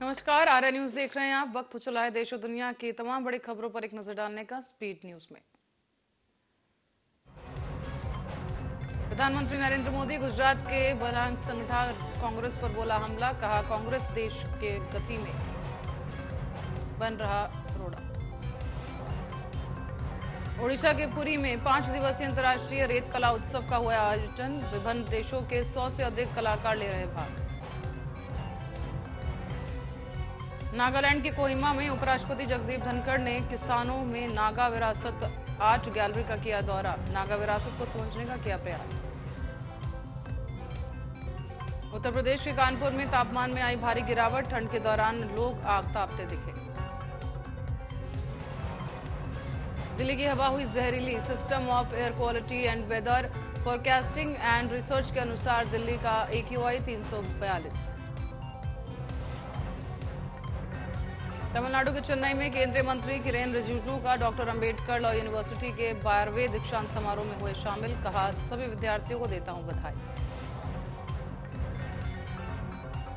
नमस्कार, आर्या न्यूज देख रहे हैं आप। वक्त हो चला है देश और दुनिया की तमाम बड़ी खबरों पर एक नजर डालने का। स्पीड न्यूज में प्रधानमंत्री नरेंद्र मोदी गुजरात के बनासकांठा कांग्रेस पर बोला हमला। कहा कांग्रेस देश के गति में बन रहा रोड़ा। ओडिशा के पुरी में 5 दिवसीय अंतर्राष्ट्रीय रेत कला उत्सव का हुआ आयोजन। विभिन्न देशों के 100 से अधिक कलाकार ले रहे भाग। नागालैंड के कोहिमा में उपराष्ट्रपति जगदीप धनखड़ ने किसानों में नागा विरासत आर्ट गैलरी का किया दौरा। नागा विरासत को समझने का किया प्रयास। उत्तर प्रदेश के कानपुर में तापमान में आई भारी गिरावट। ठंड के दौरान लोग आग तापते दिखे। दिल्ली की हवा हुई जहरीली। System of air quality and weather forecasting and research के अनुसार दिल्ली का AQI 342। तमिलनाडु के चेन्नई में केंद्रीय मंत्री किरेन रिजिजू का डॉक्टर अंबेडकर लॉ यूनिवर्सिटी के 12वें दीक्षांत समारोह में हुए शामिल। कहा सभी विद्यार्थियों को देता हूं बधाई।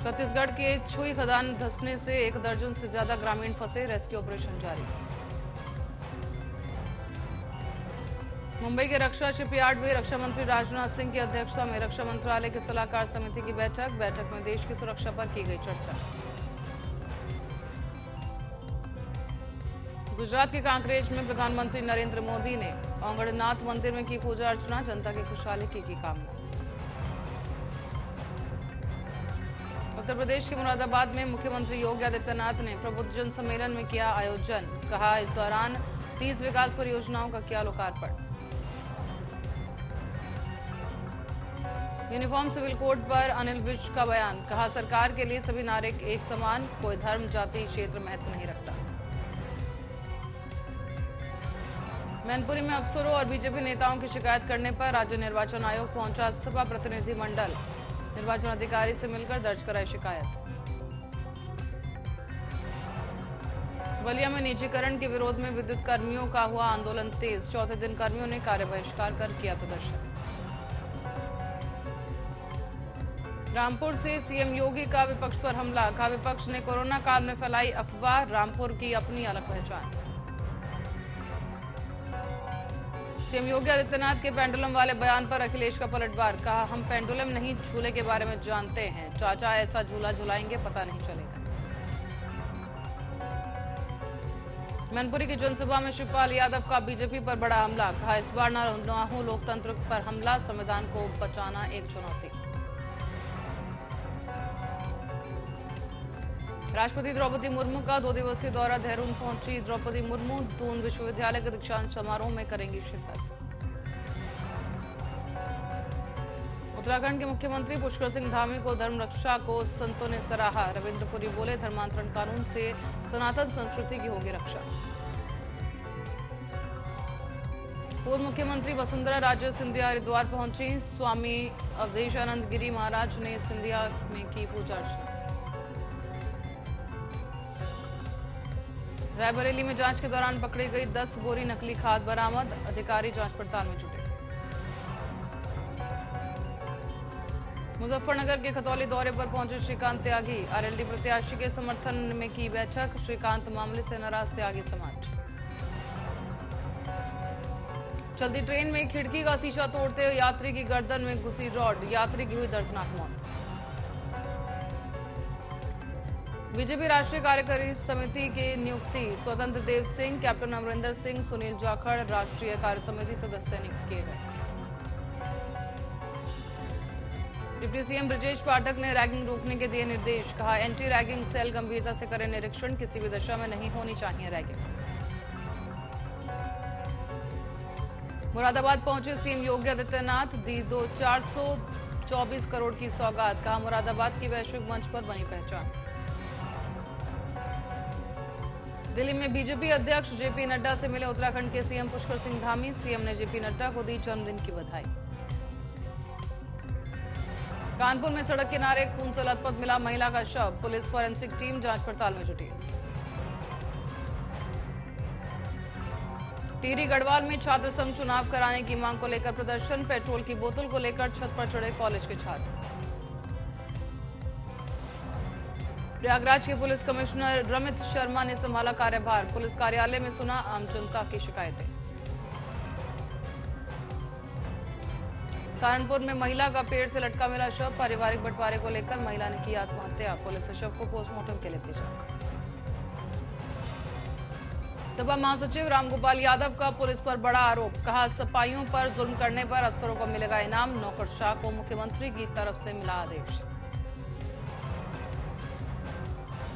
छत्तीसगढ़ के छुई खदान धंसने से 1 दर्जन से ज्यादा ग्रामीण फंसे। रेस्क्यू ऑपरेशन जारी। मुंबई के रक्षा शिपयार्ड में रक्षा मंत्री राजनाथ सिंह की अध्यक्षता में रक्षा मंत्रालय की सलाहकार समिति की बैठक में देश की सुरक्षा पर की गई चर्चा। गुजरात के कांकरेज में प्रधानमंत्री नरेंद्र मोदी ने औंगड़नाथ मंदिर में की पूजा अर्चना। जनता की खुशहाली की कामना। उत्तर प्रदेश के मुरादाबाद में मुख्यमंत्री योगी आदित्यनाथ ने प्रबुद्धजन सम्मेलन में किया आयोजन। कहा इस दौरान 30 विकास परियोजनाओं का किया लोकार्पण। यूनिफॉर्म सिविल कोड पर अनिल विज का बयान। कहा सरकार के लिए सभी नागरिक एक समान, कोई धर्म जाति क्षेत्र महत्व नहीं रखता। मैनपुरी में अफसरों और बीजेपी नेताओं की शिकायत करने पर राज्य निर्वाचन आयोग पहुंचा सपा प्रतिनिधि मंडल। निर्वाचन अधिकारी से मिलकर दर्ज कराई शिकायत। बलिया में निजीकरण के विरोध में विद्युत कर्मियों का हुआ आंदोलन तेज। चौथे दिन कर्मियों ने कार्य बहिष्कार कर किया प्रदर्शन। रामपुर से सीएम योगी का विपक्ष पर हमला। कहा विपक्ष ने कोरोना काल में फैलाई अफवाह। रामपुर की अपनी अलग पहचान। सीएम योगी आदित्यनाथ के पेंडुलम वाले बयान पर अखिलेश का पलटवार। कहा हम पेंडुलम नहीं झूले के बारे में जानते हैं। चाचा ऐसा झूला झुलाएंगे पता नहीं चलेगा। मैनपुरी की जनसभा में शिवपाल यादव का बीजेपी पर बड़ा हमला। कहा इस बार न हो लोकतंत्र पर हमला। संविधान को बचाना एक चुनौती। राष्ट्रपति द्रौपदी मुर्मू का 2 दिवसीय दौरा देहरादून पहुंची। द्रौपदी मुर्मू दून विश्वविद्यालय के दीक्षांत समारोह में करेंगी शिरकत। उत्तराखंड के मुख्यमंत्री पुष्कर सिंह धामी को धर्म रक्षा को संतों ने सराहा। रविंद्रपुरी बोले धर्मांतरण कानून से सनातन संस्कृति की होगी रक्षा। पूर्व मुख्यमंत्री वसुंधरा राजे सिंधिया हरिद्वार पहुंची। स्वामी अवधेशानंद गिरी महाराज ने सिंधिया में की पूजा अर्चना। रायबरेली में जांच के दौरान पकड़ी गई 10 बोरी नकली खाद बरामद। अधिकारी जांच पड़ताल में जुटे। मुजफ्फरनगर के खतौली दौरे पर पहुंचे श्रीकांत त्यागी। आरएलडी प्रत्याशी के समर्थन में की बैठक। श्रीकांत मामले से नाराज त्यागी समाज। चलती ट्रेन में खिड़की का शीशा तोड़ते हुए यात्री की गर्दन में घुसी रॉड। यात्री की हुई दर्दनाक मौत। बीजेपी राष्ट्रीय कार्यकारी समिति की नियुक्ति। स्वतंत्र देव सिंह, कैप्टन अमरिंदर सिंह, सुनील जाखड़ राष्ट्रीय कार्य समिति सदस्य नियुक्त किए गए। डिप्टी सीएम ब्रजेश पाठक ने रैगिंग रोकने के दिए निर्देश। कहा एंटी रैगिंग सेल गंभीरता से करे निरीक्षण। किसी भी दशा में नहीं होनी चाहिए रैगिंग। मुरादाबाद पहुंचे सीएम योगी आदित्यनाथ। दी 424 करोड़ की सौगात। कहा मुरादाबाद की वैश्विक मंच पर बनी पहचान। दिल्ली में बीजेपी अध्यक्ष जेपी नड्डा से मिले उत्तराखंड के सीएम पुष्कर सिंह धामी। सीएम ने जेपी नड्डा को दी जन्मदिन की बधाई। कानपुर में सड़क किनारे खून से लथपथ मिला महिला का शव। पुलिस फॉरेंसिक टीम जांच पड़ताल में जुटी। टिहरी गढ़वाल में छात्र संघ चुनाव कराने की मांग को लेकर प्रदर्शन। पेट्रोल की बोतल को लेकर छत पर चढ़े कॉलेज के छात्र। प्रयागराज के पुलिस कमिश्नर रमित शर्मा ने संभाला कार्यभार। पुलिस कार्यालय में सुना आम जनता की शिकायतें। सहारनपुर में महिला का पेड़ से लटका मिला शव। पारिवारिक बंटवारे को लेकर महिला ने की आत्महत्या। पुलिस ने शव को पोस्टमार्टम के लिए भेजा। सपा महासचिव रामगोपाल यादव का पुलिस पर बड़ा आरोप। कहा, सपाइयों पर जुल्म करने पर अफसरों को मिलेगा इनाम। नौकरशाह को मुख्यमंत्री की तरफ से मिला आदेश।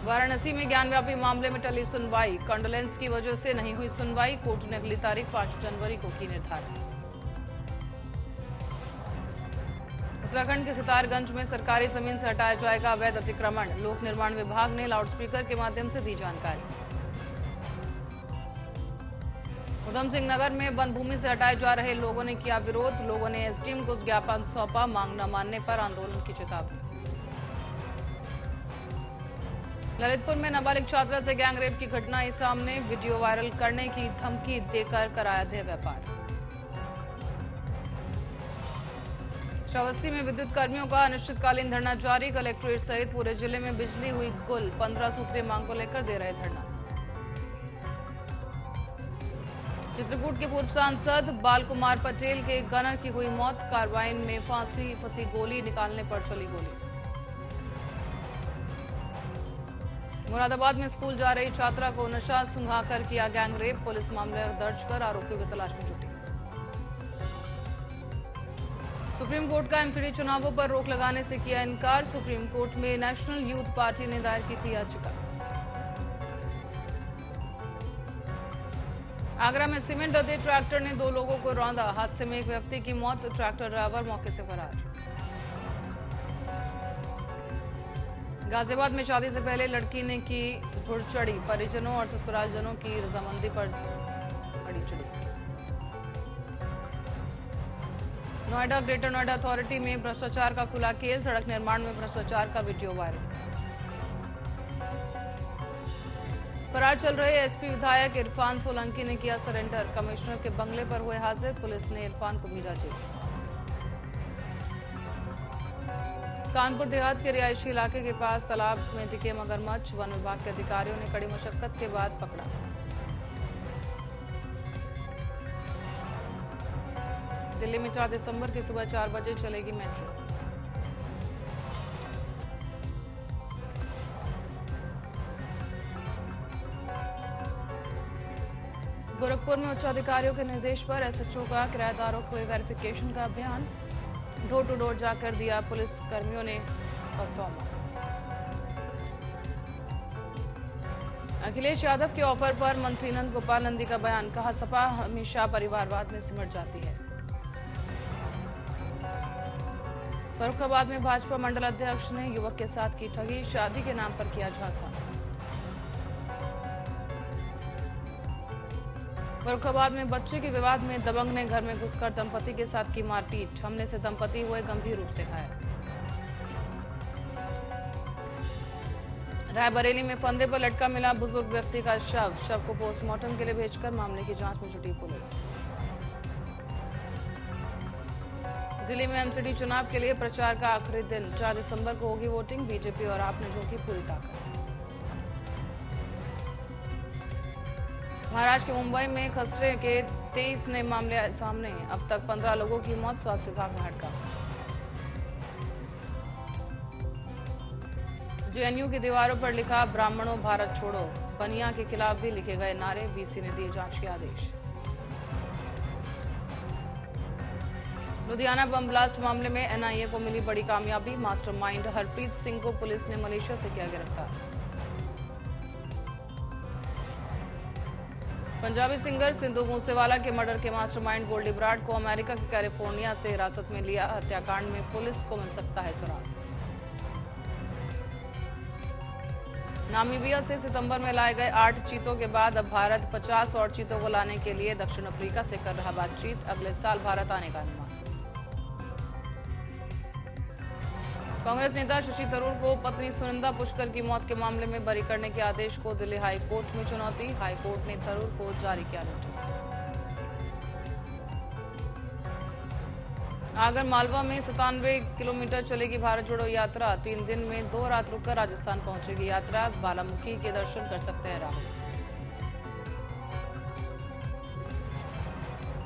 वाराणसी में ज्ञानव्यापी मामले में टली सुनवाई। कंडोलेंस की वजह से नहीं हुई सुनवाई। कोर्ट ने अगली तारीख 5 जनवरी को की निर्धारित। उत्तराखंड के सितारगंज में सरकारी जमीन से हटाया जाएगा अवैध अतिक्रमण। लोक निर्माण विभाग ने लाउडस्पीकर के माध्यम से दी जानकारी। उधम सिंह नगर में वन भूमि से हटाए जा रहे लोगों ने किया विरोध। लोगों ने एसडीएम को ज्ञापन सौंपा। मांग न मानने पर आंदोलन की चेतावनी। ललितपुर में नाबालिग छात्रा से गैंगरेप की घटना आई सामने। वीडियो वायरल करने की धमकी देकर कराया देह व्यापार। श्रावस्ती में विद्युत कर्मियों का अनिश्चितकालीन धरना जारी। कलेक्ट्रेट सहित पूरे जिले में बिजली हुई गुल। 15 सूत्रीय मांग को लेकर दे रहे धरना। चित्रकूट के पूर्व सांसद बाल कुमार पटेल के गनर की हुई मौत। कार्बाइन में फंसी गोली निकालने पर चली गोली। मुरादाबाद में स्कूल जा रही छात्रा को नशा सुंघाकर किया गैंगरेप। पुलिस मामला दर्ज कर आरोपियों की तलाश में जुटी। सुप्रीम कोर्ट का एमसीडी चुनावों पर रोक लगाने से किया इनकार। सुप्रीम कोर्ट में नेशनल यूथ पार्टी ने दायर की थी याचिका। आगरा में सीमेंट लदे ट्रैक्टर ने 2 लोगों को रौंदा। हादसे में एक व्यक्ति की मौत। ट्रैक्टर ड्राइवर मौके से फरार। गाजियाबाद में शादी से पहले लड़की ने की घुड़चढ़ी। परिजनों और ससुरालजनों की रजामंदी पर खड़ी चढ़ी। नोएडा ग्रेटर नोएडा अथॉरिटी में भ्रष्टाचार का खुला खेल। सड़क निर्माण में भ्रष्टाचार का वीडियो वायरल। फरार चल रहे एसपी विधायक इरफान सोलंकी ने किया सरेंडर। कमिश्नर के बंगले पर हुए हाजिर। पुलिस ने इरफान को भेजा जेल। कानपुर देहात के रिहायशी इलाके के पास तालाब में दिखे मगरमच्छ। वन विभाग के अधिकारियों ने कड़ी मशक्कत के बाद पकड़ा। दिल्ली में 4 दिसंबर की सुबह 4 बजे चलेगी मेट्रो। गोरखपुर में उच्च अधिकारियों के निर्देश पर एसएचओ का किराएदारों को वेरिफिकेशन का अभियान। डोर टू डोर जाकर दिया पुलिस कर्मियों ने परफॉर्मा। अखिलेश यादव के ऑफर पर मंत्री नंद गोपाल नंदी का बयान। कहा, सपा हमेशा परिवारवाद में सिमट जाती है। फर्रुखाबाद में भाजपा मंडल अध्यक्ष ने युवक के साथ की ठगी। शादी के नाम पर किया झांसा। फर्रुखाबाद में बच्चे के विवाद में दबंग ने घर में घुसकर दंपति के साथ की मारपीट। हमले से दंपति हुए गंभीर रूप से घायल। रायबरेली में फंदे पर लटका मिला बुजुर्ग व्यक्ति का शव को पोस्टमार्टम के लिए भेजकर मामले की जांच में जुटी पुलिस। दिल्ली में एमसीडी चुनाव के लिए प्रचार का आखिरी दिन। 4 दिसंबर को होगी वोटिंग। बीजेपी और आप ने झोंकी पूरी ताकत। महाराष्ट्र के मुंबई में खसरे के 23 नए मामले आए सामने। अब तक 15 लोगों की मौत। स्वास्थ्य विभाग में हड़कंप। जेएनयू की दीवारों पर लिखा ब्राह्मणों भारत छोड़ो। बनिया के खिलाफ भी लिखे गए नारे। वीसी ने दिए जांच के आदेश। लुधियाना बम ब्लास्ट मामले में एनआईए को मिली बड़ी कामयाबी। मास्टरमाइंड हरप्रीत सिंह को पुलिस ने मलेशिया से किया गिरफ्तार। पंजाबी सिंगर सिंधु मूसेवाला के मर्डर के मास्टरमाइंड गोल्डी ब्राड को अमेरिका के कैलिफोर्निया से हिरासत में लिया। हत्याकांड में पुलिस को मिल सकता है सुराग। नामीबिया से सितंबर में लाए गए 8 चीतों के बाद अब भारत 50 और चीतों को लाने के लिए दक्षिण अफ्रीका से कर रहा बातचीत। अगले साल भारत आने का अनुमान। कांग्रेस नेता शशि थरूर को पत्नी सुनंदा पुष्कर की मौत के मामले में बरी करने के आदेश को दिल्ली हाई कोर्ट में चुनौती। हाई कोर्ट ने थरूर को जारी किया नोटिस। आगर मालवा में 97 किलोमीटर चलेगी भारत जोड़ो यात्रा। 3 दिन में 2 रात रुककर राजस्थान पहुंचेगी यात्रा। बालामुखी के दर्शन कर सकते हैं राहुल।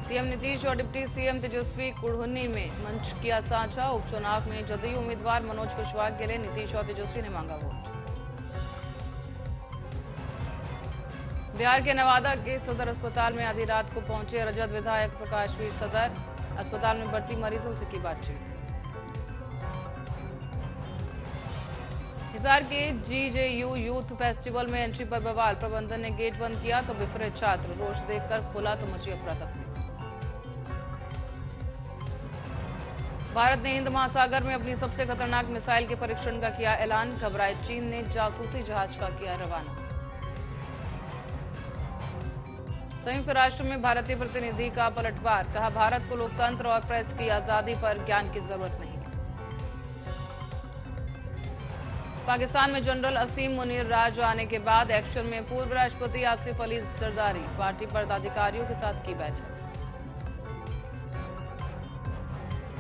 सीएम नीतीश और डिप्टी सीएम तेजस्वी कुड़हुन्नी में मंच किया साझा। उपचुनाव में जदयू उम्मीदवार मनोज कुशवाहा के लिए नीतीश और तेजस्वी ने मांगा वोट। बिहार के नवादा के सदर अस्पताल में आधी रात को पहुंचे रजत विधायक प्रकाश वीर। सदर अस्पताल में भर्ती मरीजों से की बातचीत। हिसार के जीजेयू यूथ फेस्टिवल में एंट्री पर बवाल। प्रबंधन ने गेट बंद किया तो बिफरे छात्र। रोष देखकर खोला तो मची अफरा तफरी। भारत ने हिंद महासागर में अपनी सबसे खतरनाक मिसाइल के परीक्षण का किया ऐलान। घबराए चीन ने जासूसी जहाज का किया रवाना। संयुक्त राष्ट्र में भारतीय प्रतिनिधि का पलटवार। कहा भारत को लोकतंत्र और प्रेस की आजादी पर ज्ञान की जरूरत नहीं। पाकिस्तान में जनरल असीम मुनीर राज आने के बाद एक्शन में पूर्व राष्ट्रपति आसिफ अली जरदारी। पार्टी पदाधिकारियों के साथ की बैठक।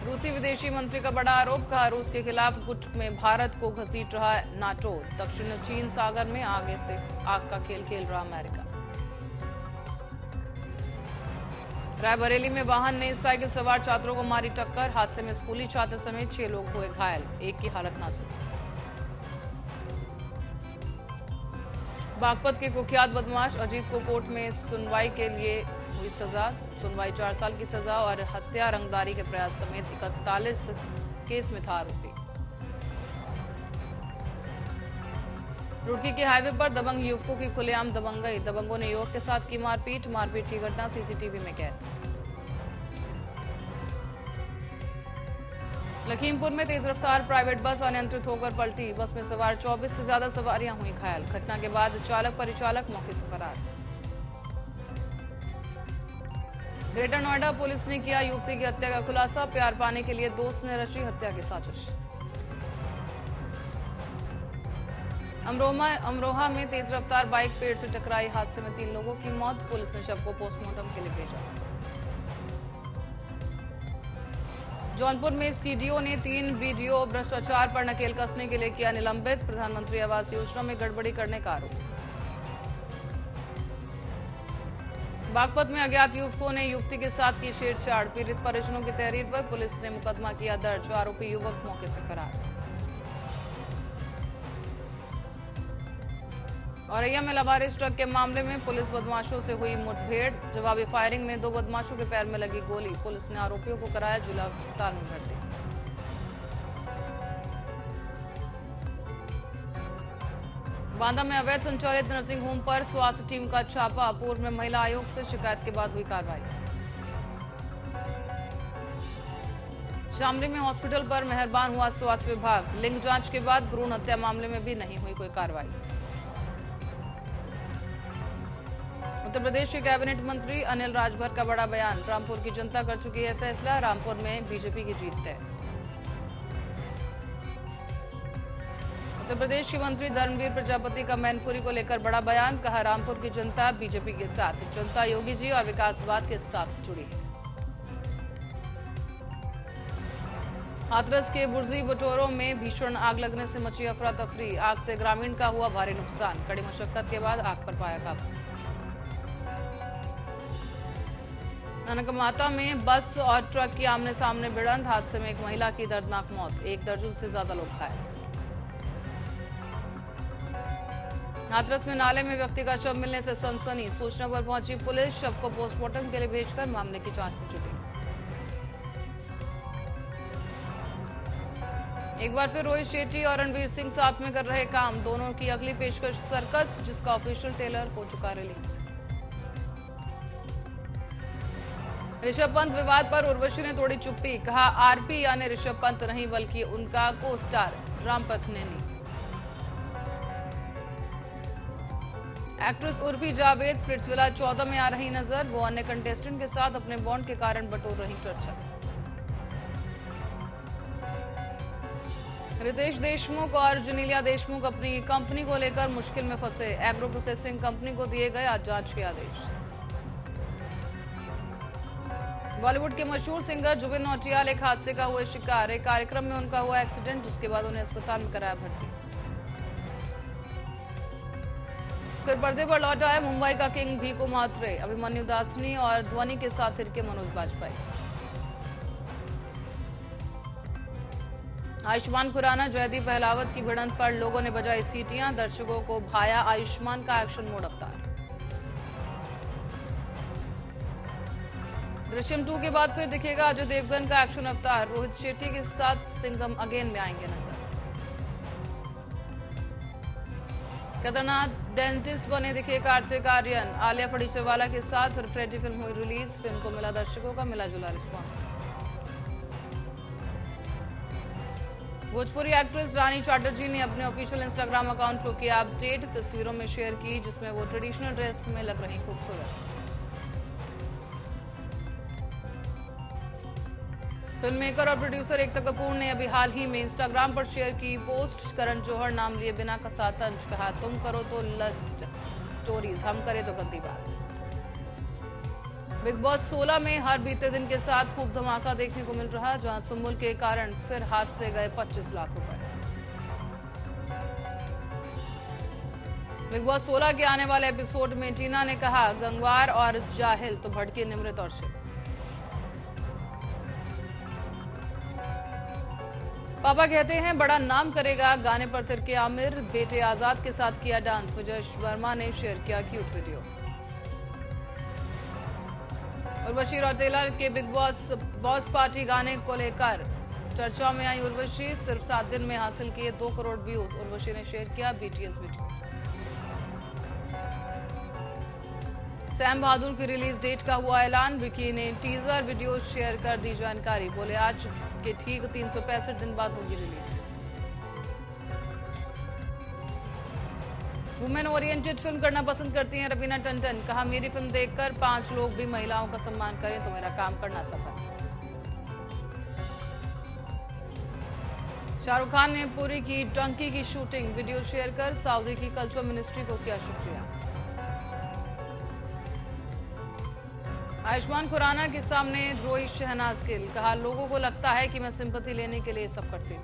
रूसी विदेशी मंत्री का बड़ा आरोप। कहा रूस के खिलाफ गुट में भारत को घसीट रहा नाटो। दक्षिण चीन सागर में आगे से आग का खेल खेल रहा अमेरिका। रायबरेली में वाहन ने साइकिल सवार छात्रों को मारी टक्कर। हादसे में स्कूली छात्र समेत 6 लोग हुए घायल। एक की हालत नाजुक। बागपत के कुख्यात बदमाश अजीत को कोर्ट में सुनवाई के लिए हुई सजा। सुनवाई 4 साल की सजा और हत्या रंगदारी के प्रयास समेत 41 केस में था आरोपी। रुड़की के हाईवे पर दबंग युवकों की खुलेआम दबंगई। दबंगों ने युवक के साथ की मारपीट। मारपीट की घटना सीसीटीवी में कैद। लखीमपुर में तेज रफ्तार प्राइवेट बस अनियंत्रित होकर पलटी। बस में सवार 24 से ज्यादा सवारियां हुई घायल। घटना के बाद चालक परिचालक मौके से फरार। ग्रेटर नोएडा पुलिस ने किया युवती की हत्या का खुलासा। प्यार पाने के लिए दोस्त ने रची हत्या की साजिश। अमरोहा में तेज रफ्तार बाइक पेड़ से टकराई। हादसे में 3 लोगों की मौत। पुलिस ने शव को पोस्टमार्टम के लिए भेजा। जौनपुर में सीडीओ ने 3 बीडीओ भ्रष्टाचार पर नकेल कसने के लिए किया निलंबित। प्रधानमंत्री आवास योजना में गड़बड़ी करने का आरोप। बागपत में अज्ञात युवकों ने युवती के साथ की छेड़छाड़। पीड़ित परिजनों की तहरीर पर पुलिस ने मुकदमा किया दर्ज। आरोपी युवक मौके से फरार। औरैया में लावारिस ट्रक के मामले में पुलिस बदमाशों से हुई मुठभेड़। जवाबी फायरिंग में 2 बदमाशों के पैर में लगी गोली। पुलिस ने आरोपियों को कराया जिला अस्पताल में भर्ती। बांदा में अवैध संचालित नर्सिंग होम पर स्वास्थ्य टीम का छापा। पूर्व में महिला आयोग से शिकायत के बाद हुई कार्रवाई। शामली में हॉस्पिटल पर मेहरबान हुआ स्वास्थ्य विभाग। लिंग जांच के बाद भ्रूण हत्या मामले में भी नहीं हुई कोई कार्रवाई। उत्तर प्रदेश के कैबिनेट मंत्री अनिल राजभर का बड़ा बयान। रामपुर की जनता कर चुकी है फैसला। रामपुर में बीजेपी की जीत तय। उत्तर प्रदेश के मंत्री धर्मवीर प्रजापति का मैनपुरी को लेकर बड़ा बयान। कहा रामपुर की जनता बीजेपी के साथ। जनता योगी जी और विकासवाद के साथ जुड़ी है। हाथरस के बुर्जी बटोरों में भीषण आग लगने से मची अफरा तफरी। आग से ग्रामीण का हुआ भारी नुकसान। कड़ी मशक्कत के बाद आग पर पाया काबू। ननकमाता में बस और ट्रक की आमने सामने भिड़ंत। हादसे में एक महिला की दर्दनाक मौत। 1 दर्जन से ज्यादा लोग घायल। हाथरस में नाले में व्यक्ति का शव मिलने से सनसनी। सूचना पर पहुंची पुलिस शव को पोस्टमार्टम के लिए भेजकर मामले की जांच में जुटी। एक बार फिर रोहित शेट्टी और रणवीर सिंह साथ में कर रहे काम। दोनों की अगली पेशकश सर्कस, जिसका ऑफिशियल ट्रेलर हो चुका रिलीज। ऋषभ पंत विवाद पर उर्वशी ने तोड़ी चुप्पी। कहा आरपी यानी ऋषभ पंत नहीं बल्कि उनका को star Rampath Naini. Actress Urfi Javed Splitsvilla 14 में आ रही नजर। वो अन्य कंटेस्टेंट के साथ अपने बॉन्ड के कारण बटोर रही चर्चा। रितेश देशमुख और जनीलिया देशमुख अपनी कंपनी को लेकर मुश्किल में फंसे। एग्रो प्रोसेसिंग कंपनी को दिए गए आज जांच के आदेश। बॉलीवुड के मशहूर सिंगर जुबिन नौटियाल एक हादसे का हुए शिकार। एक कार्यक्रम में उनका हुआ एक्सीडेंट, जिसके बाद उन्हें अस्पताल में कराया भर्ती। फिर पर्दे पर लौट आए मुंबई का किंग भीकू मात्रे। अभिमन्यु दासनी और ध्वनि के साथ थिरके मनोज बाजपेयी। आयुष्मान खुराना जयदीप अहलावत की भिड़ंत पर लोगों ने बजाई सीटियां। दर्शकों को भाया आयुष्मान का एक्शन मोड अवतार। दृश्यम 2 के बाद फिर दिखेगा अजय देवगन का एक्शन अवतार। रोहित शेट्टी के साथ सिंघम अगेन में आएंगे नजर। खतरनाक डेंटिस्ट बने दिखे कार्तिक आर्यन। आलिया फड़ीचरवाला के साथ फिर फ्रेडी फिल्म हुई रिलीज। फिल्म को मिला दर्शकों का मिला जुला रिस्पॉन्स। भोजपुरी एक्ट्रेस रानी चैटर्जी ने अपने ऑफिशियल इंस्टाग्राम अकाउंट को किया अपडेट। तस्वीरों में शेयर की जिसमें वो ट्रेडिशनल ड्रेस में लग रही खूबसूरत। फिल्म मेकर और प्रोड्यूसर एकता कपूर ने अभी हाल ही में इंस्टाग्राम पर शेयर की पोस्ट। करण जौहर नाम लिए बिना कसा तंज। कहा तुम करो तो लस्ट स्टोरीज, हम करे तो गंदी बात। बिग बॉस 16 में हर बीते दिन के साथ खूब धमाका देखने को मिल रहा, जहां सुम्बुल के कारण फिर हाथ से गए 25 लाख रुपए। बिग बॉस 16 के आने वाले एपिसोड में टीना ने कहा गंगवार और जाहिल तो भड़के निमृत और शिव। पापा कहते हैं बड़ा नाम करेगा, गाने पर थिरके आमिर। बेटे आजाद के साथ किया डांस। विजय वर्मा ने शेयर किया क्यूट वीडियो। उर्वशी रौतेला के बिग बॉस पार्टी गाने को लेकर चर्चा में आई उर्वशी। सिर्फ 7 दिन में हासिल किए 2 करोड़ व्यूज। उर्वशी ने शेयर किया बीटीएस वीडियो। सैम बहादुर की रिलीज डेट का हुआ ऐलान। विकी ने टीजर वीडियो शेयर कर दी जानकारी। बोले आज के ठीक 365 दिन बाद होगी रिलीज। वुमेन ओरिएंटेड फिल्म करना पसंद करती हैं रवीना टंडन। कहा मेरी फिल्म देखकर 5 लोग भी महिलाओं का सम्मान करें तो मेरा काम करना सफल। शाहरुख खान ने पूरी की डंकी की शूटिंग वीडियो शेयर कर सऊदी की कल्चर मिनिस्ट्री को किया शुक्रिया। आयुष्मान खुराना के सामने रोई शहनाज गिल। कहा लोगों को लगता है कि मैं सिंपैथी लेने के लिए सब करती हूं।